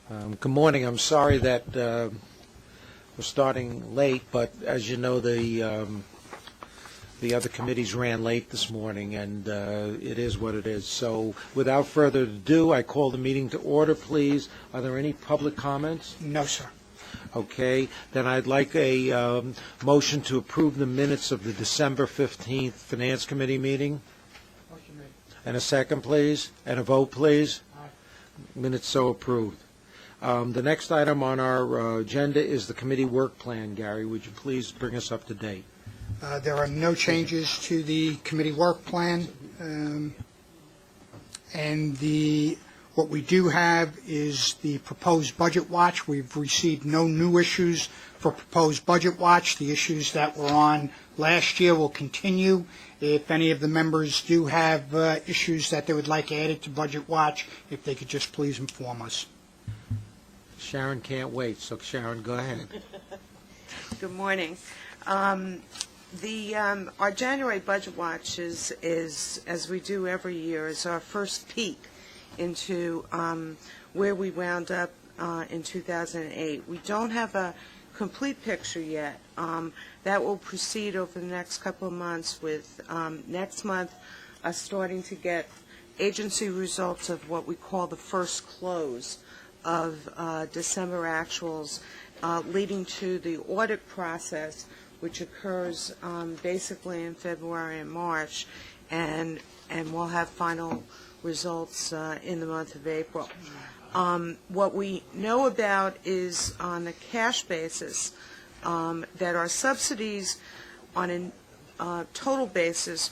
Good morning. I'm sorry that we're starting late, but as you know, the other committees ran late this morning, and it is what it is. So without further ado, I call the meeting to order, please. Are there any public comments? No, sir. Okay. Then I'd like a motion to approve the minutes of the December 15th Finance Committee meeting. Motion made. And a second, please. And a vote, please. Aye. Minutes so approved. The next item on our agenda is the committee work plan. Gary, would you please bring us up to date? There are no changes to the committee work plan, and what we do have is the proposed budget watch. We've received no new issues for proposed budget watch. The issues that were on last year will continue. If any of the members do have issues that they would like added to budget watch, if they could just please inform us. Sharon can't wait, so Sharon, go ahead. Good morning. Our January budget watch is, as we do every year, is our first peek into where we wound up in 2008. We don't have a complete picture yet. That will proceed over the next couple of months, with next month starting to get agency results of what we call the first close of December actuals, leading to the audit process, which occurs basically in February and March, and we'll have final results in the month of April. What we know about is, on a cash basis, that our subsidies on a total basis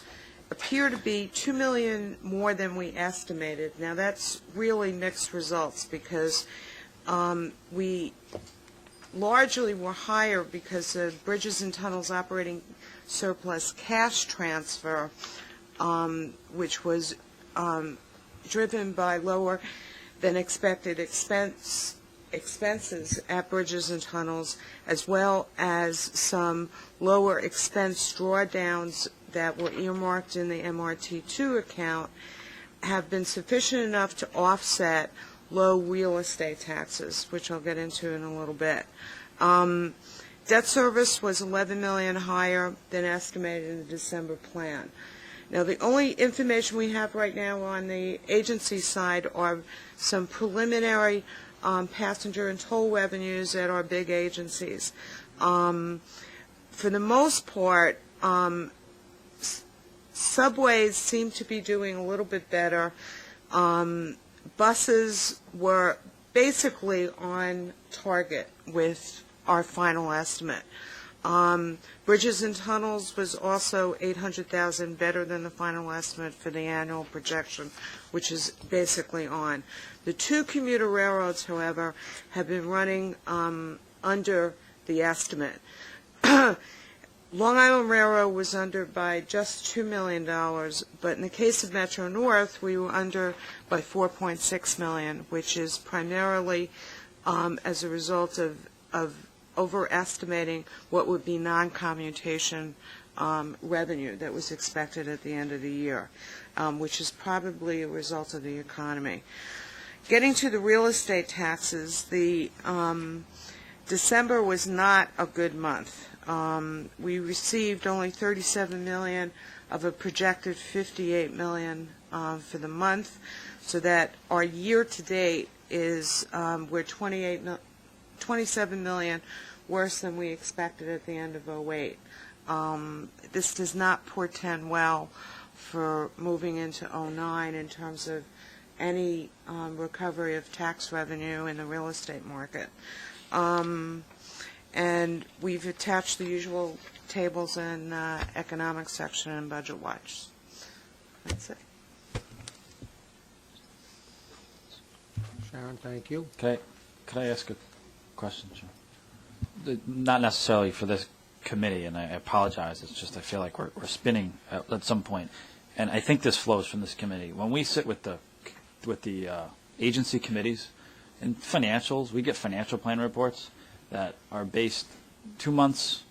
appear to be $2 million more than we estimated. Now, that's really mixed results, because we largely were higher because of Bridges and Tunnels operating surplus cash transfer, which was driven by lower than expected expenses at Bridges and Tunnels, as well as some lower expense drawdowns that were earmarked in the MRT2 account, have been sufficient enough to offset low real estate taxes, which I'll get into in a little bit. Debt service was $11 million higher than estimated in the December plan. Now, the only information we have right now on the agency side are some preliminary passenger and toll revenues at our big agencies. For the most part, subways seem to be doing a little bit better. Buses were basically on target with our final estimate. Bridges and Tunnels was also $800,000 better than the final estimate for the annual projection, which is basically on. The two commuter railroads, however, have been running under the estimate. Long Island Railroad was under by just $2 million, but in the case of Metro North, we were under by $4.6 million, which is primarily as a result of overestimating what would be non-commutation revenue that was expected at the end of the year, which is probably a result of the economy. Getting to the real estate taxes, the December was not a good month. We received only $37 million of a projected $58 million for the month, so that our year-to-date is we're $27 million worse than we expected at the end of 2008. This does not portend well for moving into 2009 in terms of any recovery of tax revenue in the real estate market. And we've attached the usual tables in economic section and budget watch. That's it. Sharon, thank you. Could I ask a question, Sharon? Not necessarily for this committee, and I apologize. It's just I feel like we're spinning at some point, and I think this flows from this committee. When we sit with the agency committees and financials, we get financial plan reports that are based 2 months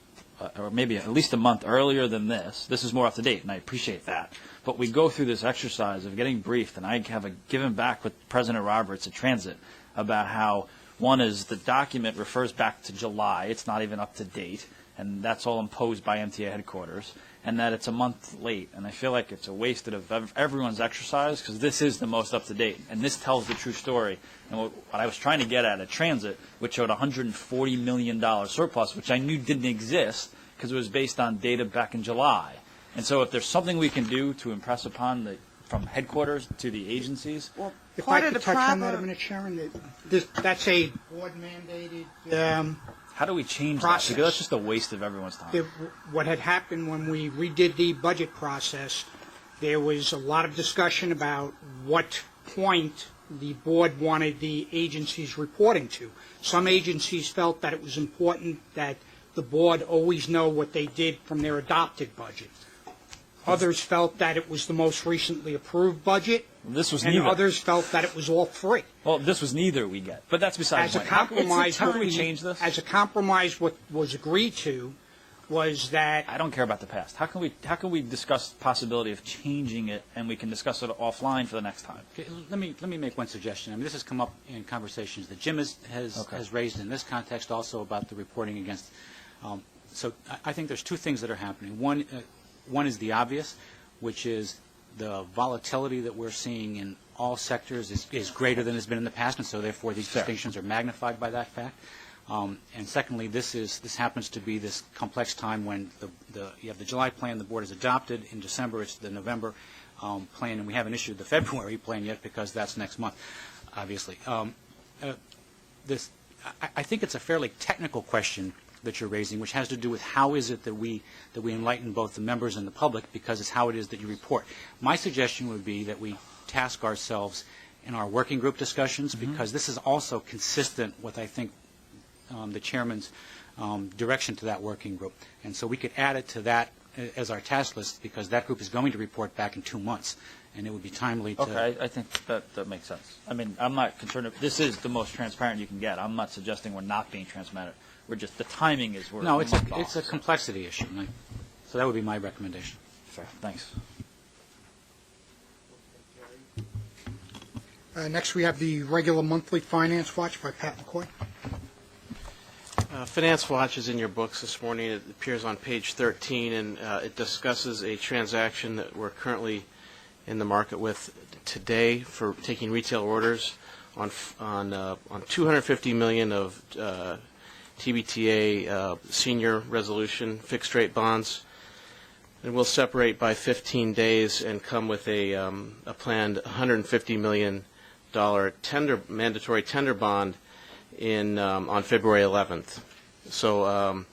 or maybe at least a month earlier than this. This is more up to date, and I appreciate that. But we go through this exercise of getting briefed, and I have given back with President Roberts at Transit about how, one is the document refers back to July, it's not even up to date, and that's all imposed by MTA headquarters, and that it's a month late. And I feel like it's a waste of everyone's exercise, because this is the most up-to-date, and this tells the true story. And what I was trying to get at transit, which showed $140 million surplus, which I knew didn't exist, because it was based on data back in July. And so if there's something we can do to impress upon from headquarters to the agencies. Well, If part I of the could touch on that a problem, minute, Sharon, that's a board-mandated How do we change that? Process. Because that's just a waste of everyone's time. What had happened when we redid the budget process, there was a lot of discussion about what point the board wanted the agencies reporting to. Some agencies felt that it was important that the board always know what they did from their adopted budget. Others felt that it was the most recently approved budget. This was and neither. others felt that it was all free. Well, this was neither we get. But that's besides As the a point. compromise, How can we change this? As a compromise, what was agreed to was that I don't care about the past. How can we discuss the possibility of changing it, and we can discuss it offline for the next time? Okay, let me make one suggestion. I mean, this has come up in conversations that Jim has raised in this context, also about the reporting against. So I think there's two things that are happening. One is the obvious, which is the volatility that we're seeing in all sectors is greater than has been in the past, and so therefore these distinctions are magnified by that fact. And secondly, this happens to be this complex time when you have the July plan the board has adopted. In December, it's the November plan, and we haven't issued the February plan yet because that's next month, obviously. I think it's a fairly technical question that you're raising, which has to do with how is it that we enlighten both the members and the public, because it's how it is that you report. My suggestion would be that we task ourselves in our working group discussions, because this is also consistent with, I think, the chairman's direction to that working group. And so we could add it to that as our task list, because that group is going to report back in 2 months, and it would be timely to... Okay, I think that makes sense. I mean, I'm not concerned. This is the most transparent you can get. I'm not suggesting we're not being transparent. We're just, the timing is where... No, it's a complexity issue. So that would be my recommendation. Fair. Thanks. Next we have the regular monthly finance watch by Pat McCoy. Finance Watch is in your books this morning. It appears on page 13, and it discusses a transaction that we're currently in the market with today for taking retail orders on $250 million of TBTA senior resolution fixed rate bonds. And we'll separate by 15 days and come with a planned $150 million mandatory tender bond on February 11th. So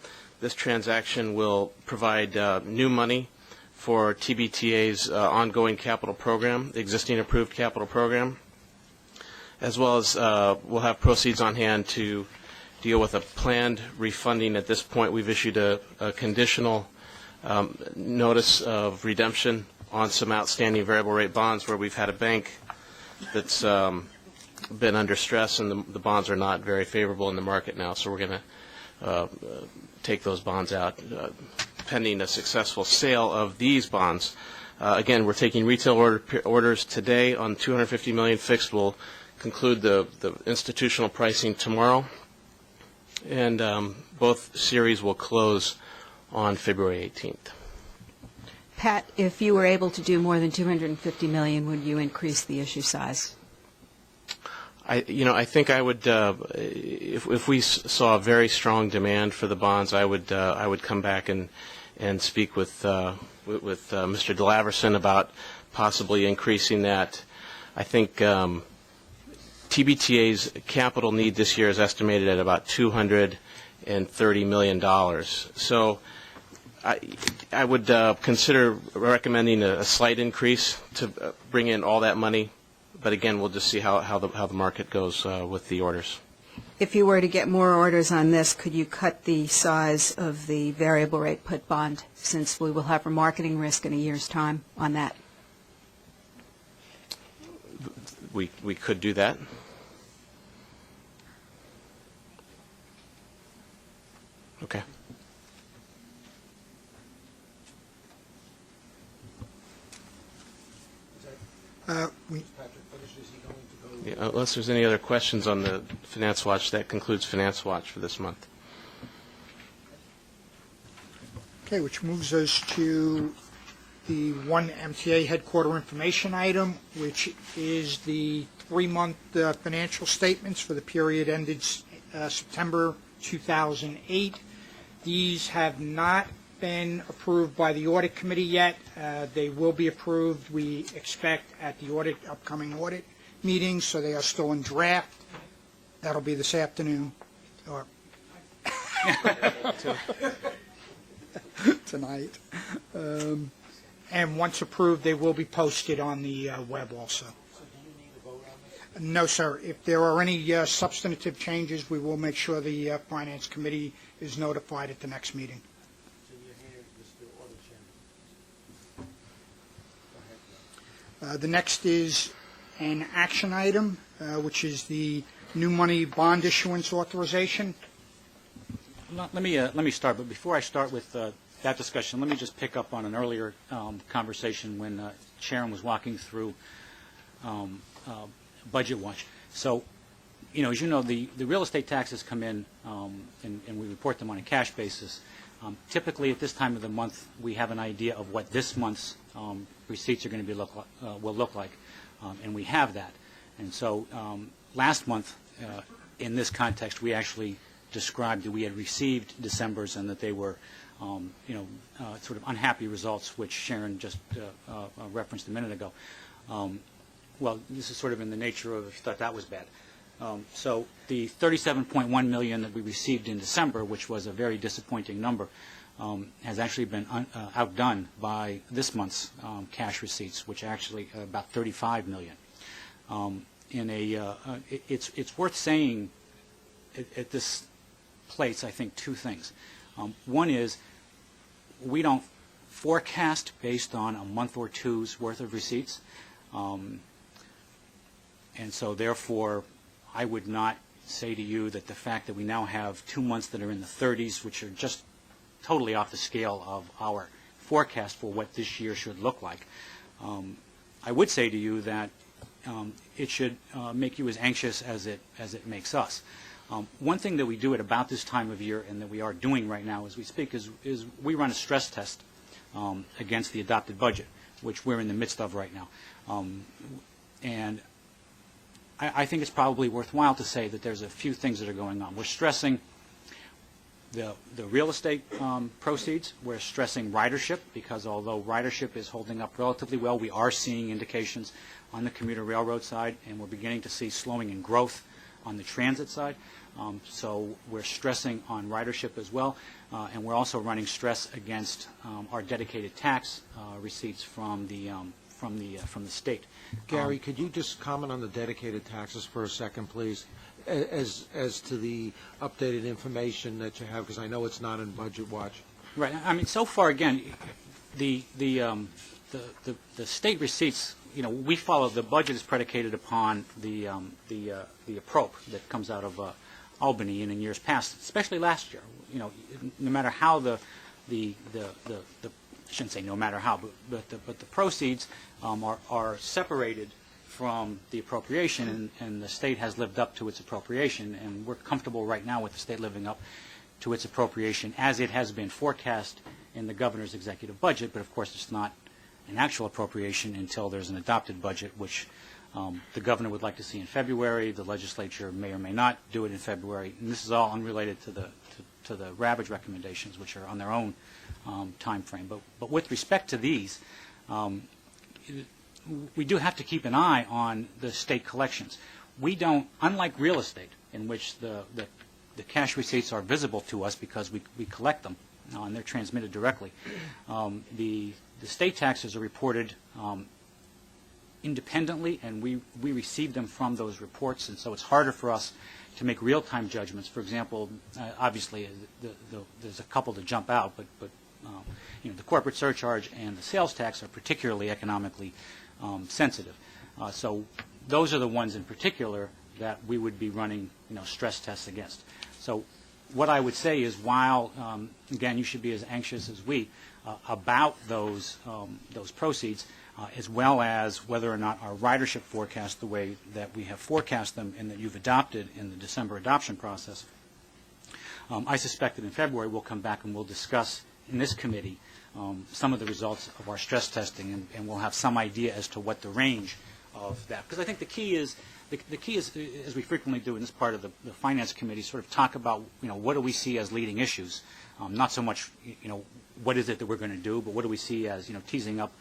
this transaction will provide new money for TBTA's ongoing capital program, the existing approved capital program, as well as we'll have proceeds on hand to deal with a planned refunding. At this point, we've issued a conditional notice of redemption on some outstanding variable rate bonds where we've had a bank that's been under stress, and the bonds are not very favorable in the market now. So we're going to take those bonds out pending a successful sale of these bonds. Again, we're taking retail orders today on $250 million fixed. We'll conclude the institutional pricing tomorrow, and both series will close on February 18th. Pat, if you were able to do more than $250 million, would you increase the issue size? I think I would, if we saw a very strong demand for the bonds, I would come back and speak with Mr. DeLaverson about possibly increasing that. I think TBTA's capital need this year is estimated at about $230 million. So I would consider recommending a slight increase to bring in all that money. But again, we'll just see how the market goes with the orders. If you were to get more orders on this, could you cut the size of the variable rate put bond, since we will have remarketing risk in a year's time on that? We could do that. Okay. Yeah, unless there's any other questions on the Finance Watch, that concludes Finance Watch for this month. Okay, which moves us to the one MTA headquarter information item, which is the 3-month financial statements for the period ended September 2008. These have not been approved by the audit committee yet. They will be approved, we expect, at the upcoming audit meeting, so they are still in draft. That'll be this afternoon, or tonight. And once approved, they will be posted on the web also. No, sir. If there are any substantive changes, we will make sure the Finance Committee is notified at the next meeting. The next is an action item, which is the new money bond issuance authorization. Let me start, but before I start with that discussion, let me just pick up on an earlier conversation when Sharon was walking through Budget Watch. So, as you know, the real estate taxes come in, and we report them on a cash basis. Typically, at this time of the month, we have an idea of what this month's receipts are going to will look like, and we have that. And so, last month, in this context, we actually described that we had received December's and that they were, sort of unhappy results, which Sharon just referenced a minute ago. Well, this is sort of in the nature of, thought that was bad. So the $37.1 million that we received in December, which was a very disappointing number, has actually been outdone by this month's cash receipts, which are actually about $35 million. It's worth saying at this place, I think, two things. One is we don't forecast based on a month or two's worth of receipts. And so, therefore, I would not say to you that the fact that we now have 2 months that are in the 30s, which are just totally off the scale of our forecast for what this year should look like, I would say to you that it should make you as anxious as it makes us. One thing that we do at about this time of year, and that we are doing right now as we speak, is we run a stress test against the adopted budget, which we're in the midst of right now. And I think it's probably worthwhile to say that there's a few things that are going on. We're stressing the real estate proceeds. We're stressing ridership, because although ridership is holding up relatively well, we are seeing indications on the commuter railroad side, and we're beginning to see slowing in growth on the transit side. So we're stressing on ridership as well, and we're also running stress against our dedicated tax receipts from the state. Gary, could you just comment on the dedicated taxes for a second, please, as to the updated information that you have, because I know it's not in Budget Watch. Right. I mean, so far, again, the state receipts. We follow, the budget is predicated upon the appropriate that comes out of Albany and in years past, especially last year. No matter how I shouldn't say no matter how, but the proceeds are separated from the appropriation, and the state has lived up to its appropriation, and we're comfortable right now with the state living up to its appropriation as it has been forecast in the governor's executive budget. But of course, it's not an actual appropriation until there's an adopted budget, which the governor would like to see in February. The legislature may or may not do it in February, and this is all unrelated to the Ravage recommendations, which are on their own time frame. But with respect to these, we do have to keep an eye on the state collections. We don't, unlike real estate, in which the cash receipts are visible to us because we collect them and they're transmitted directly. The state taxes are reported independently, and we receive them from those reports, and so it's harder for us to make real-time judgments. For example, obviously, there's a couple to jump out, but the corporate surcharge and the sales tax are particularly economically sensitive. So those are the ones in particular that we would be running stress tests against. So what I would say is, while again you should be as anxious as we about those proceeds, as well as whether or not our ridership forecast, the way that we have forecast them and that you've adopted in the December adoption process, I suspect that in February we'll come back and we'll discuss in this committee some of the results of our stress testing, and we'll have some idea as to what the range of that. Because I think the key is, as we frequently do in this part of the Finance Committee, sort of talk about, what do we see as leading issues? Not so much, what is it that we're going to do, but what do we see as, teeing up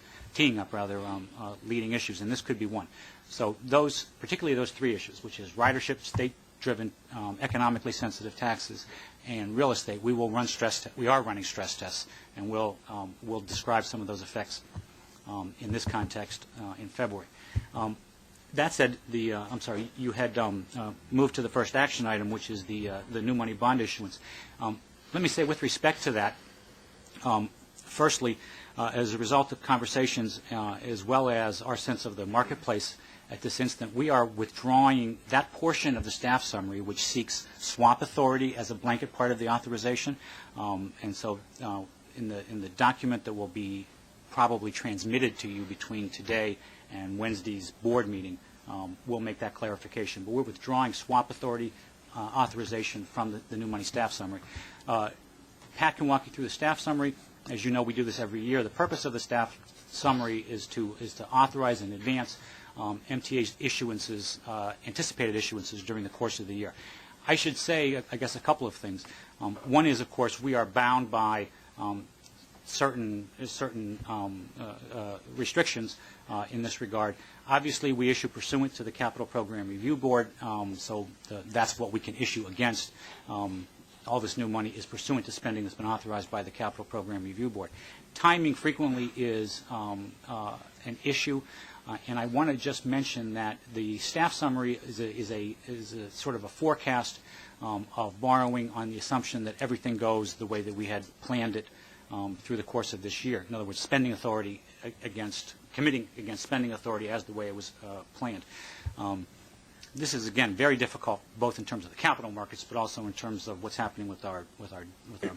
leading issues, and this could be one. So particularly those three issues, which is ridership, state-driven, economically sensitive taxes, and real estate, we are running stress tests, and we'll describe some of those effects in this context in February. That said, I'm sorry, you had moved to the first action item, which is the new money bond issuance. Let me say, with respect to that, firstly, as a result of conversations as well as our sense of the marketplace at this instant, we are withdrawing that portion of the staff summary which seeks swap authority as a blanket part of the authorization. And so in the document that will be probably transmitted to you between today and Wednesday's board meeting, we'll make that clarification. But we're withdrawing swap authority authorization from the new money staff summary. Pat can walk you through the staff summary. As you know, we do this every year. The purpose of the staff summary is to authorize in advance MTA's issuances, anticipated issuances during the course of the year. I should say, I guess, a couple of things. One is, of course, we are bound by certain restrictions in this regard. Obviously, we issue pursuant to the Capital Program Review Board, so that's what we can issue against. All this new money is pursuant to spending that's been authorized by the Capital Program Review Board. Timing frequently is an issue, and I want to just mention that the staff summary is a sort of a forecast of borrowing on the assumption that everything goes the way that we had planned it through the course of this year. In other words, spending authority committing against spending authority as the way it was planned. This is, again, very difficult, both in terms of the capital markets, but also in terms of what's happening with our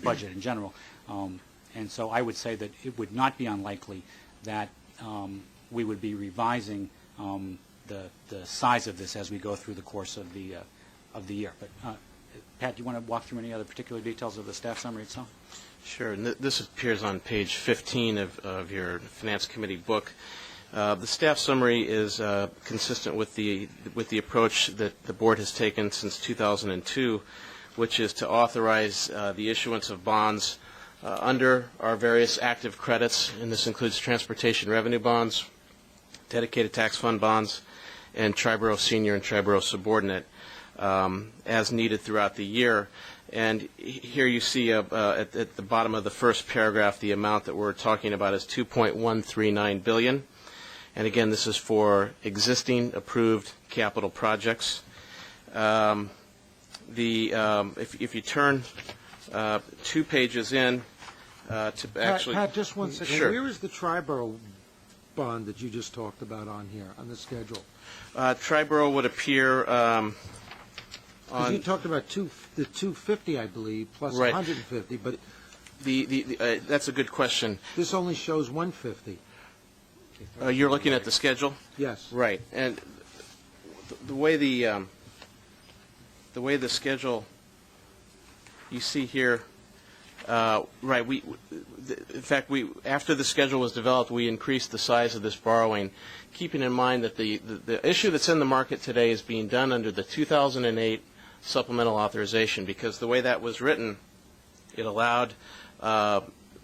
budget in general. And so I would say that it would not be unlikely that we would be revising the size of this as we go through the course of the year. But Pat, do you want to walk through any other particular details of the staff summary itself? Sure. And this appears on page 15 of your Finance Committee book. The staff summary is consistent with the approach that the board has taken since 2002, which is to authorize the issuance of bonds under our various active credits, and this includes transportation revenue bonds, dedicated tax fund bonds, and Triborough Senior and Triborough Subordinate as needed throughout the year. And here you see at the bottom of the first paragraph the amount that we're talking about is $2.139 billion. And again, this is for existing approved capital projects. If you turn 2 pages in to actually... Pat, just one second. Sure. Where is the Triborough bond that you just talked about on here, on the schedule? Triborough would appear on... You talked about the 250, I believe, plus Right. 150, but that's a good question. this only shows 150. You're looking at the schedule? Yes. Right. And the way the schedule you see here, right, in fact, after the schedule was developed, we increased the size of this borrowing, keeping in mind that the issue that's in the market today is being done under the 2008 supplemental authorization, because the way that was written, it allowed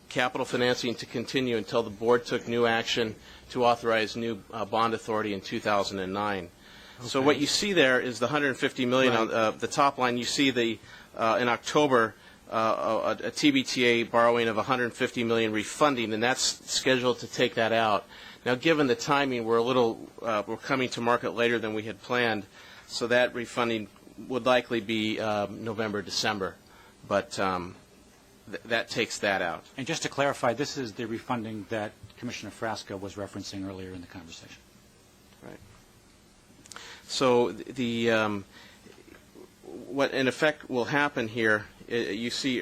capital financing to continue until the board took new action to authorize new bond authority in 2009. Okay. So what you see there is the $150 million right. on the top line. You see in October a TBTA borrowing of $150 million refunding, and that's scheduled to take that out. Now, given the timing, we're coming to market later than we had planned, so that refunding would likely be November, December, but that takes that out. And just to clarify, this is the refunding that Commissioner Frasca was referencing earlier in the conversation. Right. So what in effect will happen here, you see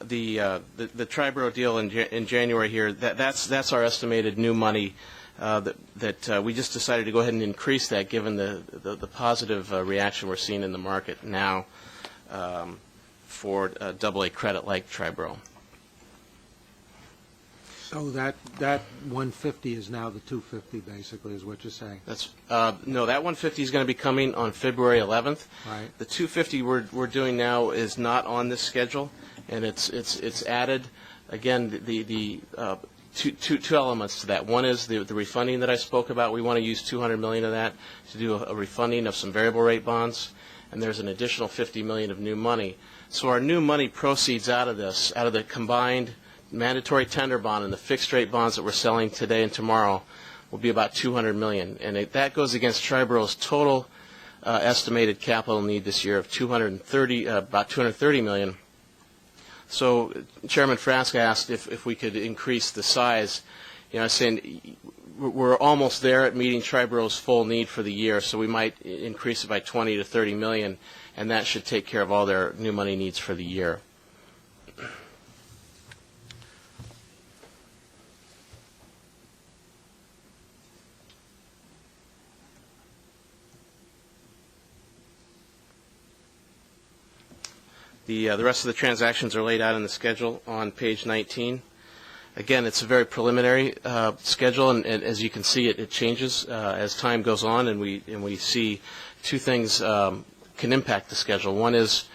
the Triborough deal in January here, that's our estimated new money that we just decided to go ahead and increase that given the positive reaction we're seeing in the market now for AA credit like Triborough. So that 150 is now the 250, basically, is what you're saying? That's no, that 150 is going to be coming on February 11th. Right. The 250 we're doing now is not on this schedule, and it's added. Again, the two elements to that. One is the refunding that I spoke about. We want to use $200 million of that to do a refunding of some variable rate bonds, and there's an additional $50 million of new money. So our new money proceeds out of this, out of the combined mandatory tender bond and the fixed rate bonds that we're selling today and tomorrow, will be about $200 million, and that goes against Triborough's total estimated capital need this year of about $230 million. So Chairman Frask asked if we could increase the size. You know, saying we're almost there at meeting Triborough's full need for the year, so we might increase it by 20 to 30 million, and that should take care of all their new money needs for the year. The rest of the transactions are laid out in the schedule on page 19. Again, it's a very preliminary schedule, and as you can see, it changes as time goes on, and we see two things can impact the schedule. One is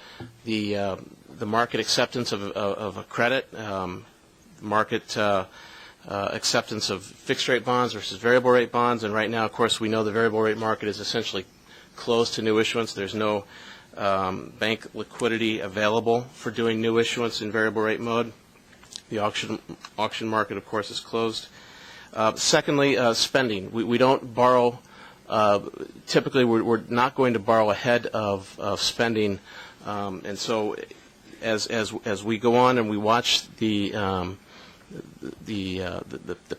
the market acceptance of a credit, market acceptance of fixed rate bonds versus variable rate bonds, and right now, of course, we know the variable rate market is essentially closed to new issuance. There's no bank liquidity available for doing new issuance in variable rate mode. The auction market, of course, is closed. Secondly, spending. We don't borrow. Typically, we're not going to borrow ahead of spending, and so as we go on and we watch the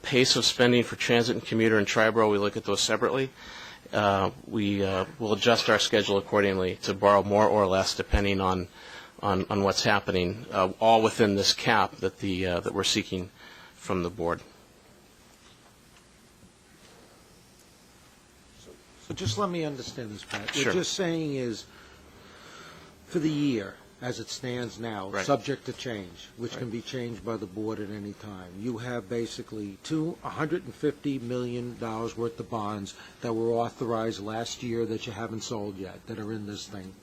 pace of spending for transit and commuter and Triborough, we look at those separately. We will adjust our schedule accordingly to borrow more or less depending on what's happening, all within this cap that we're seeking from the board. So just let me understand this, Pat. Sure. What you're saying is, for the year, as it stands now, Right. subject to change, which Right. can be changed by the board at any time, you have basically $150 million worth of bonds that were authorized last year that you haven't sold yet, that are in this thing.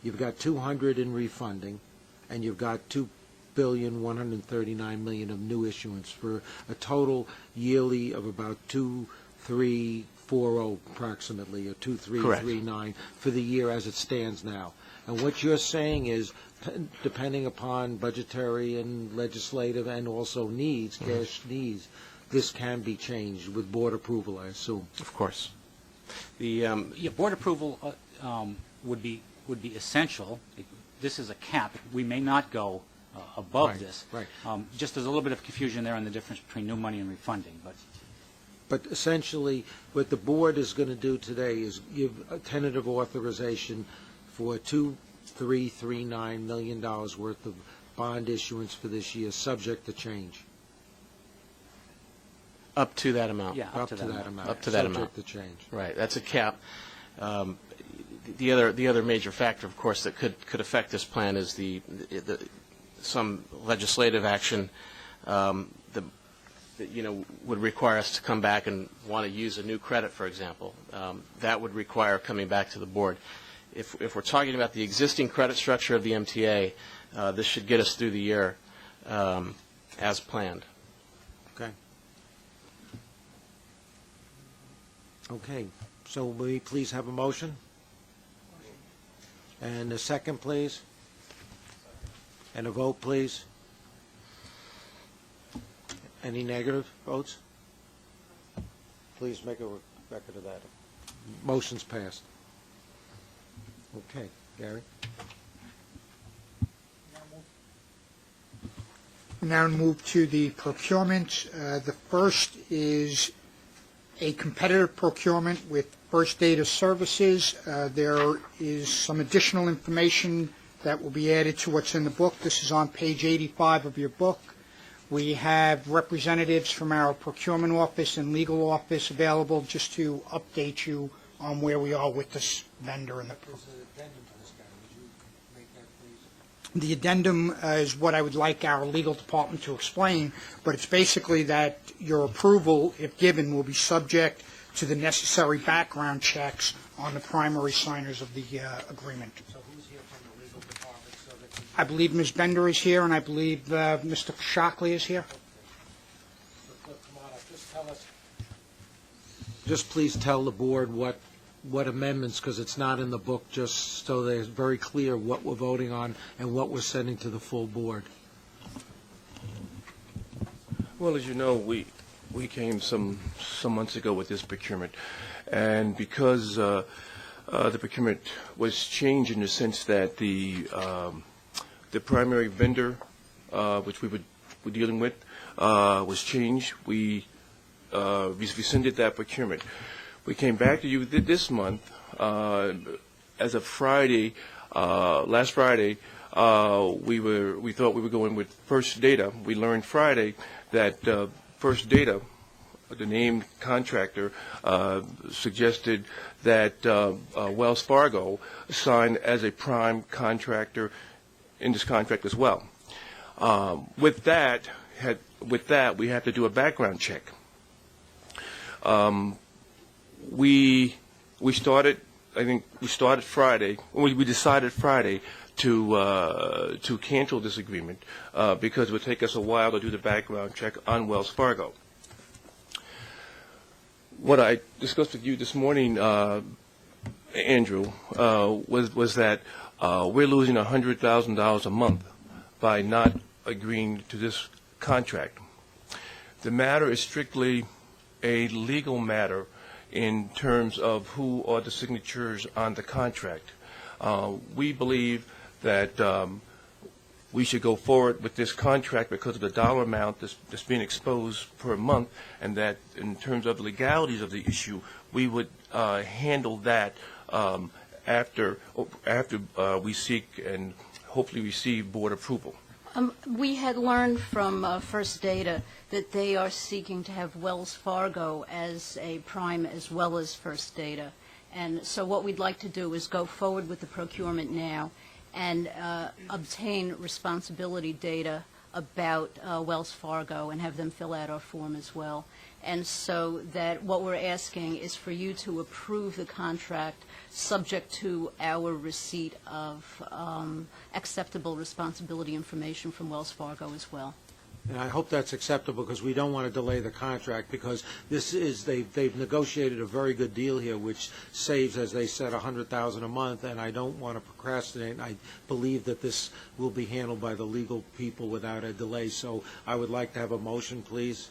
You've got 200 in refunding, and you've got $2,139 million of new issuance for a total yearly of about 2,340 approximately, or 2,339 for the year as it stands now. And what you're saying is, depending upon budgetary and legislative and also needs, cash needs, this can be changed with board approval, I assume. Of course. Yeah, board approval would be essential. This is a cap. We may not go above Right, this. right. Just there's a little bit of confusion there on the difference between new money and refunding, But essentially, what the board is going to do today is give a tentative authorization for $2,339 million worth of bond issuance for this year, subject to change. Up to that amount. yeah, Up to that amount. Up to that amount. Subject to change. Right, that's a cap. The other major factor, of course, that could affect this plan is some legislative action that would require us to come back and want to use a new credit, for example. That would require coming back to the board. If we're talking about the existing credit structure of the MTA, this should get us through the year as planned. Okay. Okay, so will we please have a motion? And a second, please? And a vote, please? Any negative votes? Please make a record of that. Motion's passed. Okay, Gary? We now move to the procurement. The first is a competitive procurement with First Data Services. There is some additional information that will be added to what's in the book. This is on page 85 of your book. We have representatives from our procurement office and legal office available just to update you on where we are with this vendor and the The addendum is what I would like our legal department to explain, but it's basically that your approval, if given, will be subject to the necessary background checks on the primary signers of the agreement. So who's here from the legal department so that we... I believe Ms. Bender is here, and I believe Mr. Shockley is here. So Cliff, come on up. Just tell us... Just please tell the board what amendments, because it's not in the book, just so that it's very clear what we're voting on and what we're sending to the full board. Well, as you know, we came some months ago with this procurement, and because the procurement was changed in the sense that the primary vendor, which we were dealing with, was changed, we rescinded that procurement. We came back to you this month, as of Friday, last Friday, we thought we were going with First Data. We learned Friday that First Data, the named contractor, suggested that Wells Fargo sign as a prime contractor in this contract as well. With that, we have to do a background check. We started. I think we started Friday. We decided Friday to cancel this agreement because it would take us a while to do the background check on Wells Fargo. What I discussed with you this morning, Andrew, was that we're losing $100,000 a month by not agreeing to this contract. The matter is strictly a legal matter in terms of who are the signatures on the contract. We believe that we should go forward with this contract because of the dollar amount that's being exposed per month, and that in terms of the legalities of the issue, we would handle that after we seek and hopefully receive board approval. We had learned from First Data that they are seeking to have Wells Fargo as a prime as well as First Data. And so what we'd like to do is go forward with the procurement now and obtain responsibility data about Wells Fargo and have them fill out our form as well. And so that what we're asking is for you to approve the contract subject to our receipt of acceptable responsibility information from Wells Fargo as well. And I hope that's acceptable because we don't want to delay the contract because this is, they've negotiated a very good deal here which saves, as they said, $100,000 a month, and I don't want to procrastinate. I believe that this will be handled by the legal people without a delay. So I would like to have a motion, please,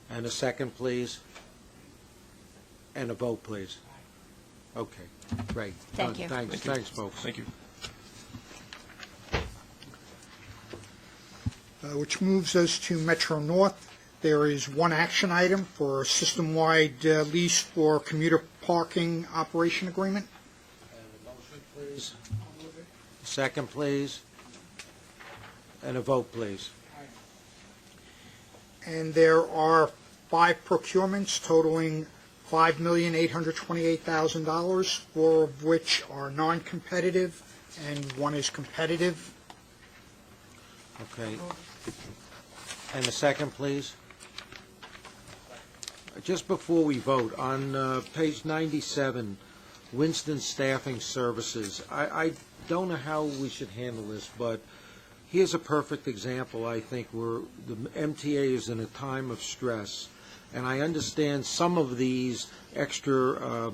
and a second, please, and a vote, please. Okay, great. Thank you. Thanks, folks. Thank you. Which moves us to Metro North. There is one action item for a system-wide lease for commuter parking operation agreement. And a motion, please. Second, please. And a vote, please. And there are 5 procurements totaling $5,828,000, 4 of which are non-competitive and 1 is competitive. Okay. And a second, please. Just before we vote, on page 97, Winston Staffing Services, I don't know how we should handle this, but here's a perfect example, I think, where the MTA is in a time of stress. And I understand some of these extra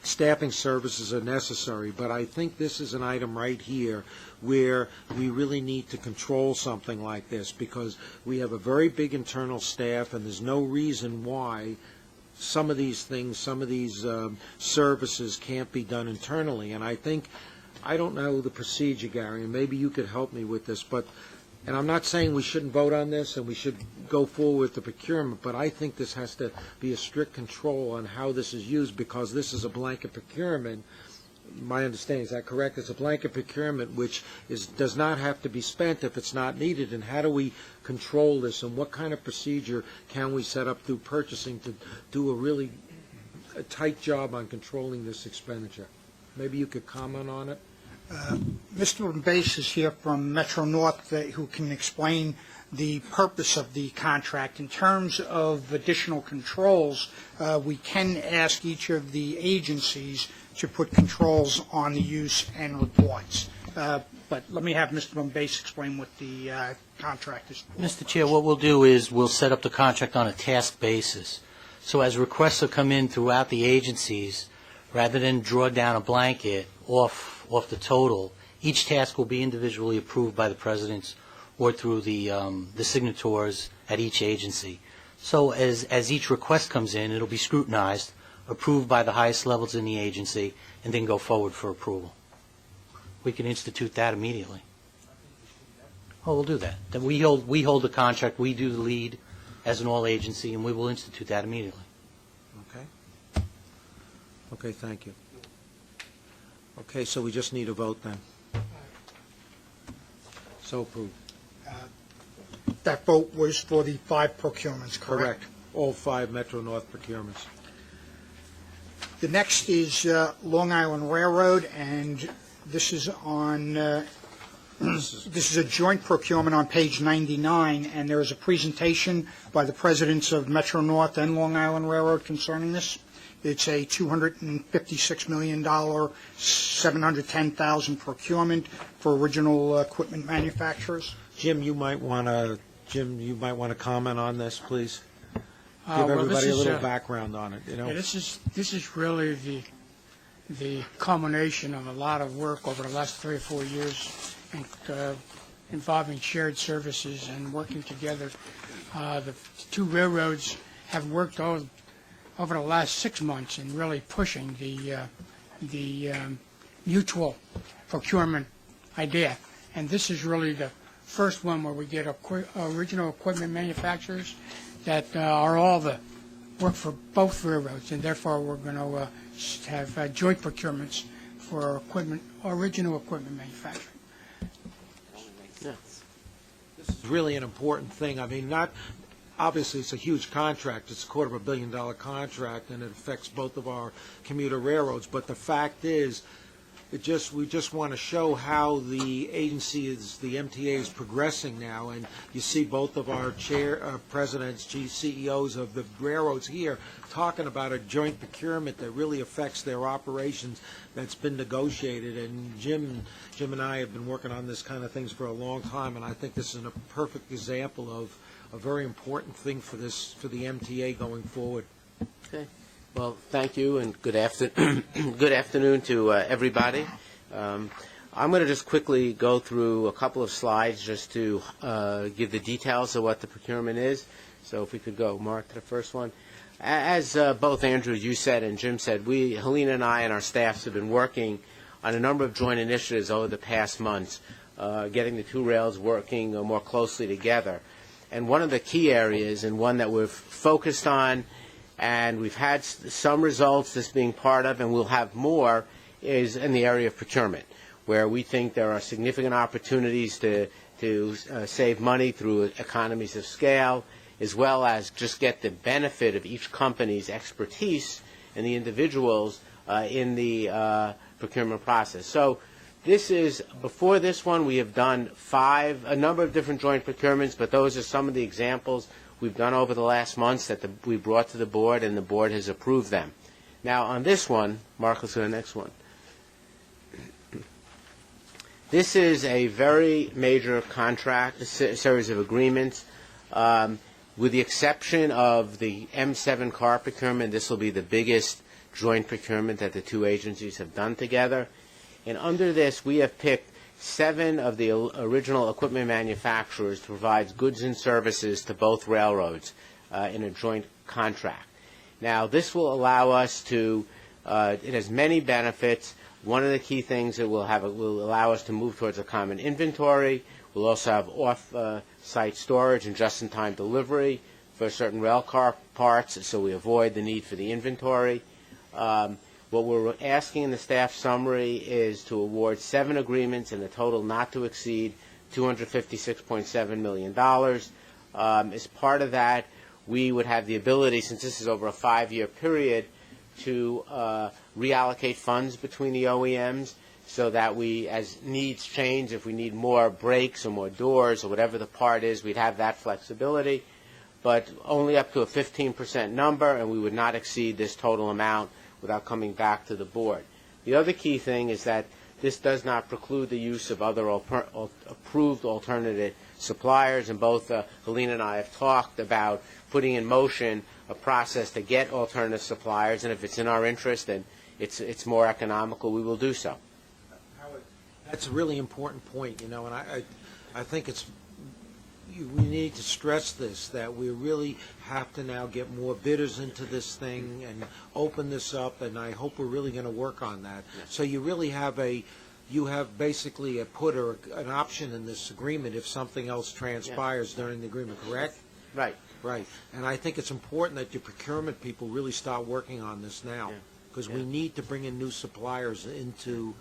staffing services are necessary, but I think this is an item right here where we really need to control something like this because we have a very big internal staff and there's no reason why some of these things, some of these services can't be done internally. And I think, I don't know the procedure, Gary, and maybe you could help me with this, but, and I'm not saying we shouldn't vote on this and we should go forward with the procurement, but I think this has to be a strict control on how this is used because this is a blanket procurement my understanding, is that correct? It's a blanket procurement which does not have to be spent if it's not needed, and how do we control this, and what kind of procedure can we set up through purchasing to do a tight job on controlling this expenditure? Maybe you could comment on it? Mr. Base is here from Metro North who can explain the purpose of the contract. In terms of additional controls, we can ask each of the agencies to put controls on the use and reports. But let me have Mr. Base explain what the contract is. Mr. Chair, what we'll do is we'll set up the contract on a task basis. So as requests will come in throughout the agencies, rather than draw down a blanket off the total, each task will be individually approved by the presidents or through the signatories at each agency. So as each request comes in, it'll be scrutinized, approved by the highest levels in the agency, and then go forward for approval. We can institute that immediately. Oh, we'll do that. Then we hold the contract, we do the lead as an all agency, and we will institute that immediately. Okay. Okay, thank you. Okay, so we just need a vote then. So approved. That vote was for the 5 procurements, correct? All 5 Metro North procurements. The next is Long Island Railroad, and this is on, this is a joint procurement on page 99, and there is a presentation by the presidents of Metro North and Long Island Railroad concerning this. It's a $256 million, $710,000 procurement for original equipment manufacturers. Jim, you might want to comment on this, please. Give Well, everybody this a is, little background on it. You know. Yeah, this is really the culmination of a lot of work over the last 3 or 4 years, involving shared services and working together. The 2 railroads have worked over the last 6 months in really pushing the mutual procurement idea, and this is really the first one where we get original equipment manufacturers that are all the work for both railroads, and therefore we're going to have joint procurements for original equipment manufacturing. This is really an important thing. I mean, obviously it's a huge contract. It's a $250 million contract, and it affects both of our commuter railroads. But the fact is, we just want to show how the agency the MTA is progressing now, and you see both of our presidents, CEOs of the railroads here talking about a joint procurement that really affects their operations that's been negotiated. And Jim and I have been working on this kind of things for a long time, and I think this is a perfect example of a very important thing for the MTA going forward. Okay. Well, thank you, and good afternoon to everybody. I'm going to just quickly go through a couple of slides just to give the details of what the procurement is. So if we could go, Mark, to the first one. As both Andrew, you said, and Jim said, Helena and I and our staffs have been working on a number of joint initiatives over the past months, getting the 2 rails working more closely together. And one of the key areas, and one that we've focused on, and we've had some results, this being part of, and we'll have more, is in the area of procurement, where we think there are significant opportunities to save money through economies of scale, as well as just get the benefit of each company's expertise and the individuals in the procurement process. So this is, before this one, we have done a number of different joint procurements, but those are some of the examples we've done over the last months that we brought to the board, and the board has approved them. Now, on this one, Mark, let's go to the next one. This is a very major contract, a series of agreements. With the exception of the M7 car procurement, this will be the biggest joint procurement that the 2 agencies have done together. And under this, we have picked 7 of the original equipment manufacturers to provide goods and services to both railroads in a joint contract. Now, this will allow us to, it has many benefits. One of the key things it will allow us to move towards a common inventory. We'll also have off-site storage and just-in-time delivery for certain rail car parts, so we avoid the need for the inventory. What we're asking in the staff summary is to award 7 agreements in a total not to exceed $256.7 million. As part of that, we would have the ability, since this is over a 5-year period, to reallocate funds between the OEMs so that we, as needs change, if we need more brakes or more doors or whatever the part is, we'd have that flexibility, but only up to a 15% number, and we would not exceed this total amount without coming back to the board. The other key thing is that this does not preclude the use of other approved alternative suppliers, and both Helena and I have talked about putting in motion a process to get alternative suppliers, and if it's in our interest and it's more economical, we will do so. Howard, that's a really important point, and I think we need to stress this, that we really have to now get more bidders into this thing and open this up, and I hope we're really going to work on that. Yes. So you really have basically a put or an option in this agreement if something else transpires during the agreement, correct? Right. Right. And I think it's important that your procurement people really start working on this now, because we need to bring in new suppliers into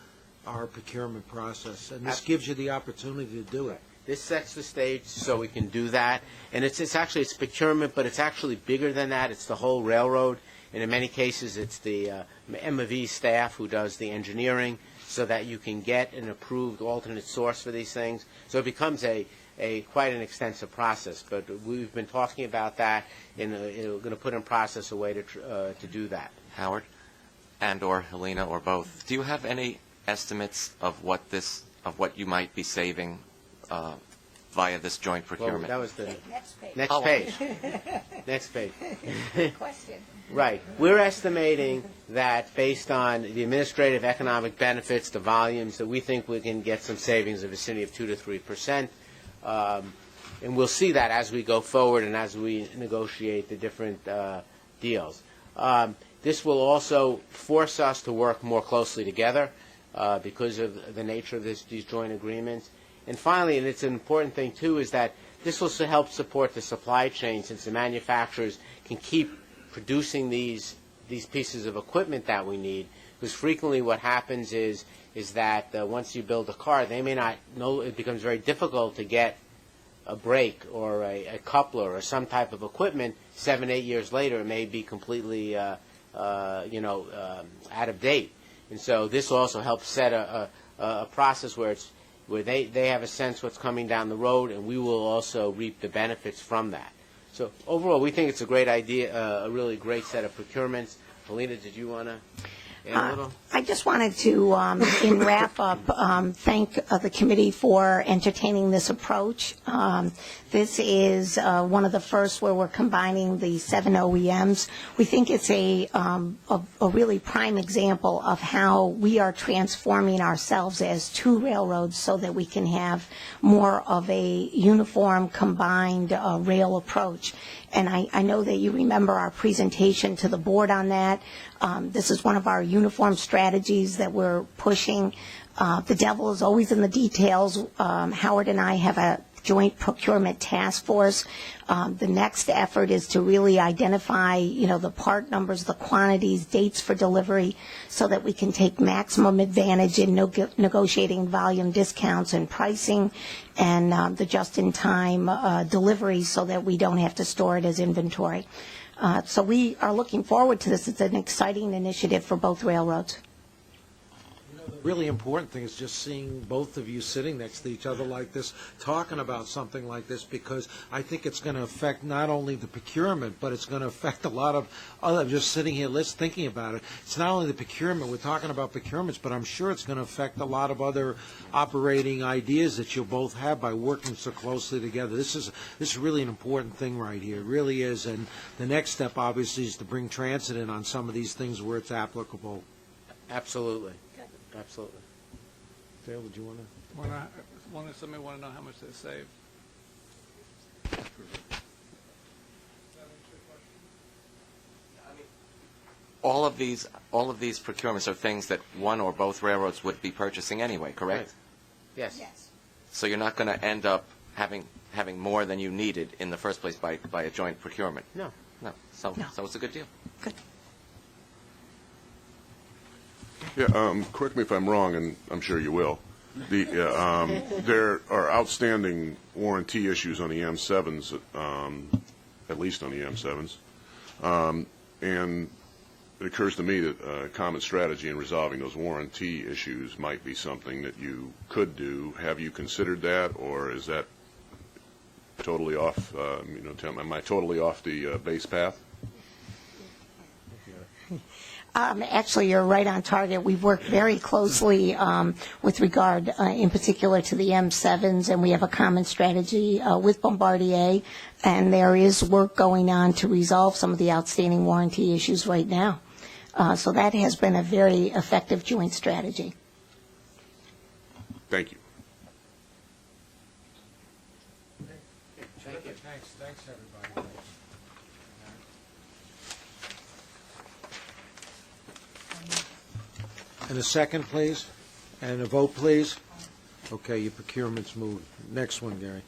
our procurement process, and this gives you the opportunity to do it. This sets the stage so we can do that, and it's actually procurement, but it's actually bigger than that. It's the whole railroad, and in many cases it's the M&V staff who does the engineering, so that you can get an approved alternate source for these things. So it becomes quite an extensive process, but we've been talking about that, and we're going to put in process a way to do that. Howard, and or Helena, or both, do you have any estimates of what you might be saving via this joint procurement? Well, that was the Next page. next page. Next page. Question. Right. We're estimating that based on the administrative economic benefits, the volumes, that we think we can get some savings in the vicinity of 2 to 3%. And we'll see that as we go forward and as we negotiate the different deals. This will also force us to work more closely together because of the nature of these joint agreements. And finally, and it's an important thing too, is that this will help support the supply chain, since the manufacturers can keep producing these pieces of equipment that we need. Because frequently what happens is that once you build a car, they may not know, it becomes very difficult to get a brake or a coupler or some type of equipment. 7, 8 years later, it may be completely out of date. And so this also helps set a process where they have a sense what's coming down the road, and we will also reap the benefits from that. So overall, we think it's a great idea, a really great set of procurements. Helena, did you want to add a little? I just wanted to, in wrap-up, thank the committee for entertaining this approach. This is one of the first where we're combining the 7 OEMs. We think it's a really prime example of how we are transforming ourselves as 2 railroads so that we can have more of a uniform, combined rail approach. And I know that you remember our presentation to the board on that. This is one of our uniform strategies that we're pushing. The devil is always in the details. Howard and I have a joint procurement task force. The next effort is to really identify, the part numbers, the quantities, dates for delivery, so that we can take maximum advantage in negotiating volume discounts and pricing, and the just-in-time delivery, so that we don't have to store it as inventory. So we are looking forward to this. It's an exciting initiative for both railroads. The really important thing is just seeing both of you sitting next to each other like this, talking about something like this, because I think it's going to affect not only the procurement, but it's going to affect a lot of other, just sitting here thinking about it. It's not only the procurement, we're talking about procurements, but I'm sure it's going to affect a lot of other operating ideas that you'll both have by working so closely together. This is really an important thing right here. It really is. And the next step, obviously, is to bring transit in on some of these things where it's applicable. Absolutely. Absolutely. Dale, would you want to? Somebody want to know how much they saved? All of these procurements are things that one or both railroads would be purchasing anyway, correct? Right. Yes. So you're not going to end up having more than you needed in the first place by a joint procurement? No. So it's a good deal. Good. Yeah, correct me if I'm wrong, and I'm sure you will. There are outstanding warranty issues on the M7s, at least on the M7s. And it occurs to me that a common strategy in resolving those warranty issues might be something that you could do. Have you considered that, or is that totally off, am I totally off the base path? Actually, you're right on target. We've worked very closely with regard, in particular, to the M7s, and we have a common strategy with Bombardier, and there is work going on to resolve some of the outstanding warranty issues right now. So that has been a very effective joint strategy. Thank you. Thanks, everybody. And a second, please, and a vote, please. Okay, your procurement's moved. Next one, Gary.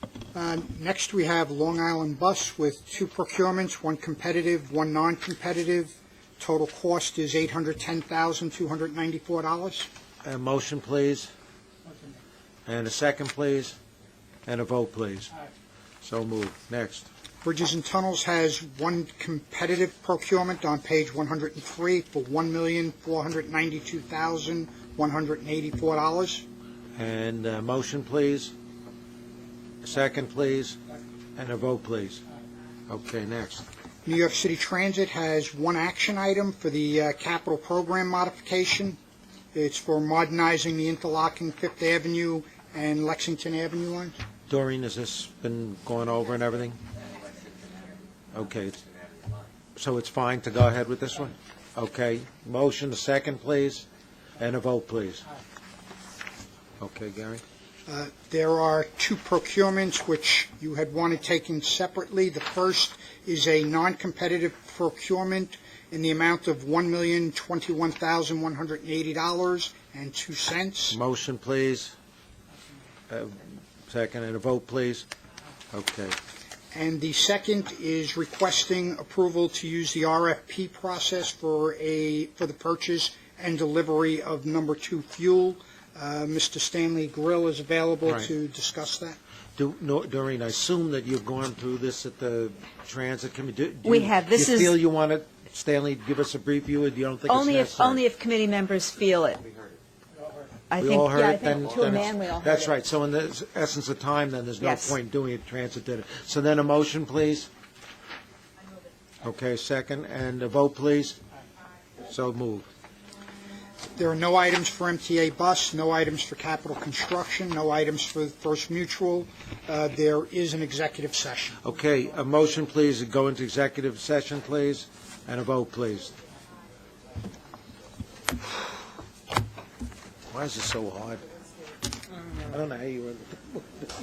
Next, we have Long Island Bus with 2 procurements, one competitive, one non-competitive. Total cost is $810,294. A motion, please. And a second, please. And a vote, please. So moved. Next. Bridges and Tunnels has one competitive procurement on page 103 for $1,492,184. And a motion, please. A second, please. And a vote, please. Okay, next. New York City Transit has one action item for the capital program modification. It's for modernizing the interlocking Fifth Avenue and Lexington Avenue lines. Doreen, has this been going over and everything? Okay. So it's fine to go ahead with this one? Okay. Motion, a second, please. And a vote, please. Okay, Gary? There are 2 procurements which you had wanted taken separately. The first is a non-competitive procurement in the amount of $1,021,180.02. Motion, please. Second, and a vote, please. Okay. And the second is requesting approval to use the RFP process for the purchase and delivery of number 2 fuel. Mr. Stanley Grill is available to discuss that. Doreen, I assume that you've gone through this at the Transit Committee. We have. This you is- feel you want to, Stanley, give us a brief view, or you don't think it's necessary? Only if committee members feel it. We all heard it, then to a man, we all heard that's it. right. So in the essence of time, then there's no Yes. point doing it. Transit did it. So then a motion, please. Okay, second, and a vote, please. So moved. There are no items for MTA Bus, no items for Capital Construction, no items for First Mutual. There is an executive session. Okay, a motion, please, to go into executive session, please, and a vote, please. Why is this so hard? I don't know how you...